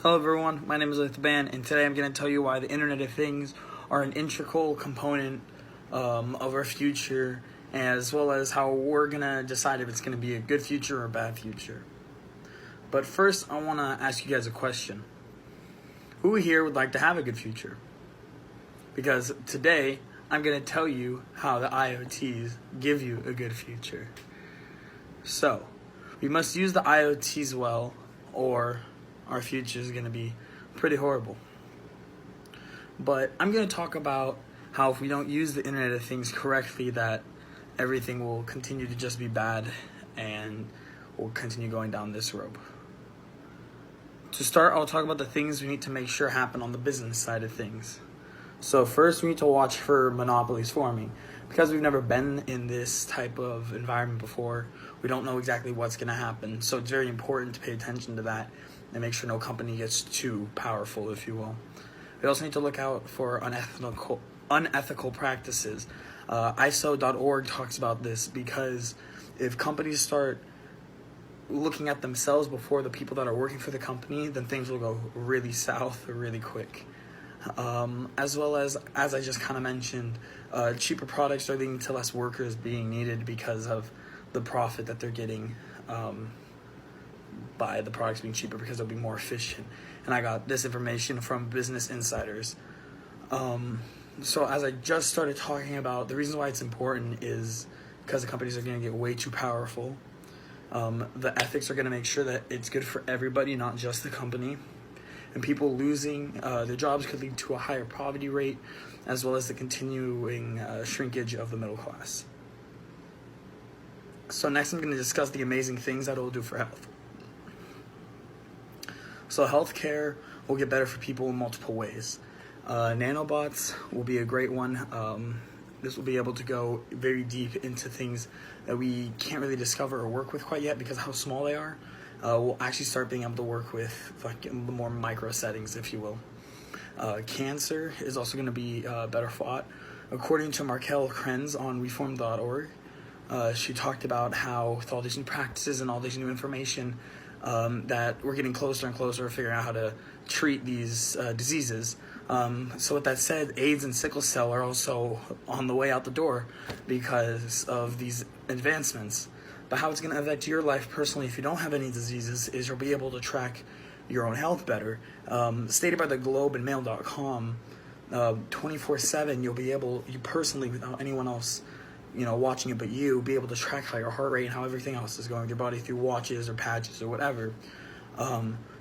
Hello everyone, my name is Ban, and today I'm going to tell you why the Internet of Things are an integral component of our future, as well as how we're going to decide if it's going to be a good future or a bad future. But first, I want to ask you guys a question. Who here would like to have a good future? Because today, I'm going to tell you how the IoTs give you a good future. So, we must use the IoTs well, or our future is going to be pretty horrible. But I'm going to talk about how if we don't use the Internet of Things correctly, that everything will continue to just be bad and we'll continue going down this road. To start, I'll talk about the things we need to make sure happen on the business side of things. So first, we need to watch for monopolies forming. Because we've never been in this type of environment before, we don't know exactly what's going to happen. So it's very important to pay attention to that and make sure no company gets too powerful, if you will. We also need to look out for unethical practices. ISO.org talks about this because if companies start looking at themselves before the people that are working for the company, then things will go really south really quick. As well as I just kind of mentioned, cheaper products are leading to less workers being needed because of the profit that they're getting by the products being cheaper, because they'll be more efficient. And I got this information from Business Insiders. So as I just started talking about, the reason why it's important is because the companies are going to get way too powerful. The ethics are going to make sure that it's good for everybody, not just the company. And people losing their jobs could lead to a higher poverty rate, as well as the continuing shrinkage of the middle class. So next I'm going to discuss the amazing things that it will do for health. So healthcare will get better for people in multiple ways. Nanobots will be a great one. This will be able to go very deep into things that we can't really discover or work with quite yet because of how small they are. We'll actually start being able to work with like the more micro settings, if you will. Cancer is also going to be better fought. According to Markel Krenz on reform.org, she talked about how with all these new practices and all this new information, that we're getting closer and closer to figuring out how to treat these diseases. So with that said, AIDS and sickle cell are also on the way out the door because of these advancements. But how it's going to affect your life personally if you don't have any diseases is you'll be able to track your own health better. Stated by the Globe and Mail.com, 24/7 you'll be able, you personally, without anyone else watching it but you, be able to track how your heart rate and how everything else is going with your body through watches or patches or whatever.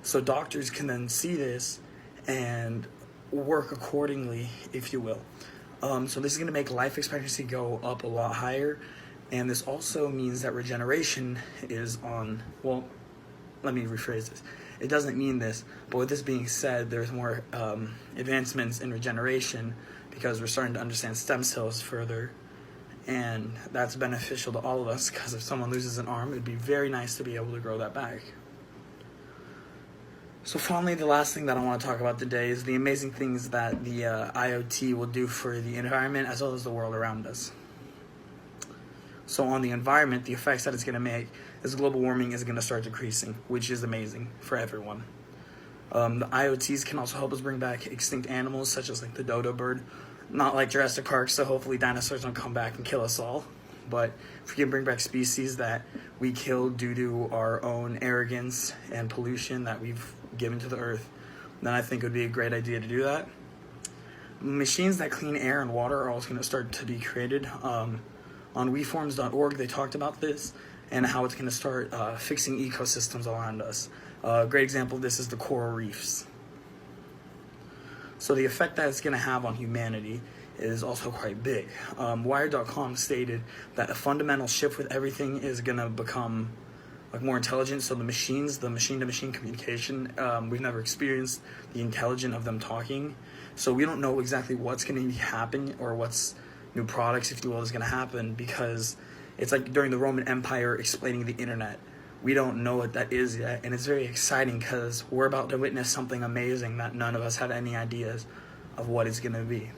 So doctors can then see this and work accordingly, if you will. So this is going to make life expectancy go up a lot higher. And this also means that regeneration is on, well, let me rephrase this. It doesn't mean this, but with this being said, there's more advancements in regeneration because we're starting to understand stem cells further. And that's beneficial to all of us because if someone loses an arm, it'd be very nice to be able to grow that back. So finally, the last thing that I want to talk about today is the amazing things that the IoT will do for the environment as well as the world around us. So on the environment, the effects that it's going to make is global warming is going to start decreasing, which is amazing for everyone. The IoTs can also help us bring back extinct animals, such as like the dodo bird. Not like Jurassic Park, so hopefully dinosaurs don't come back and kill us all. But if we can bring back species that we killed due to our own arrogance and pollution that we've given to the earth, then I think it would be a great idea to do that. Machines that clean air and water are also going to start to be created. On weforms.org, they talked about this and how it's going to start fixing ecosystems around us. A great example of this is the coral reefs. So the effect that it's going to have on humanity is also quite big. Wired.com stated that a fundamental shift with everything is going to become like more intelligent. So the machine-to-machine communication, we've never experienced the intelligence of them talking. So we don't know exactly what's going to happen or what's new products, if you will, is going to happen because it's like during the Roman Empire explaining the internet. We don't know what that is yet, and it's very exciting because we're about to witness something amazing that none of us had any ideas of what it's going to be.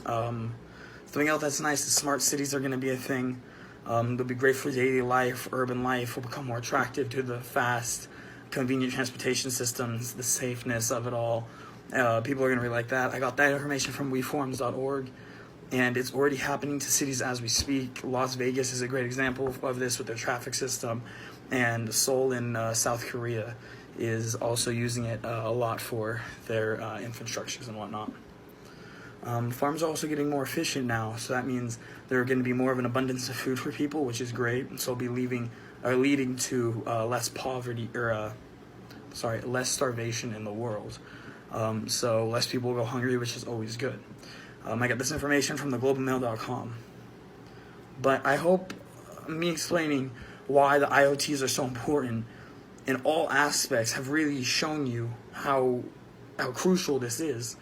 Something else that's nice is smart cities are going to be a thing. They'll be great for daily life. Urban life will become more attractive to the fast convenient transportation systems, the safeness of it all. People are going to really like that. I got that information from weforms.org, and it's already happening to cities as we speak. Las Vegas is a great example of this with their traffic system, and Seoul in South Korea is also using it a lot for their infrastructures and whatnot. Farms are also getting more efficient now, so that means there are going to be more of an abundance of food for people, which is great. So it'll be leading to less poverty less starvation in the world. So less people will go hungry, which is always good. I got this information from theglobalmail.com. But I hope me explaining why the IoTs are so important in all aspects have really shown you how crucial this is.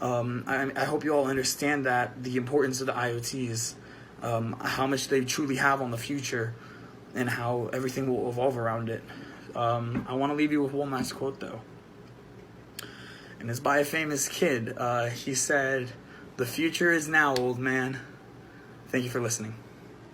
I hope you all understand that the importance of the IoTs, how much they truly have on the future, and how everything will evolve around it. I want to leave you with one last quote, though. And it's by a famous kid. He said, "The future is now, old man." Thank you for listening.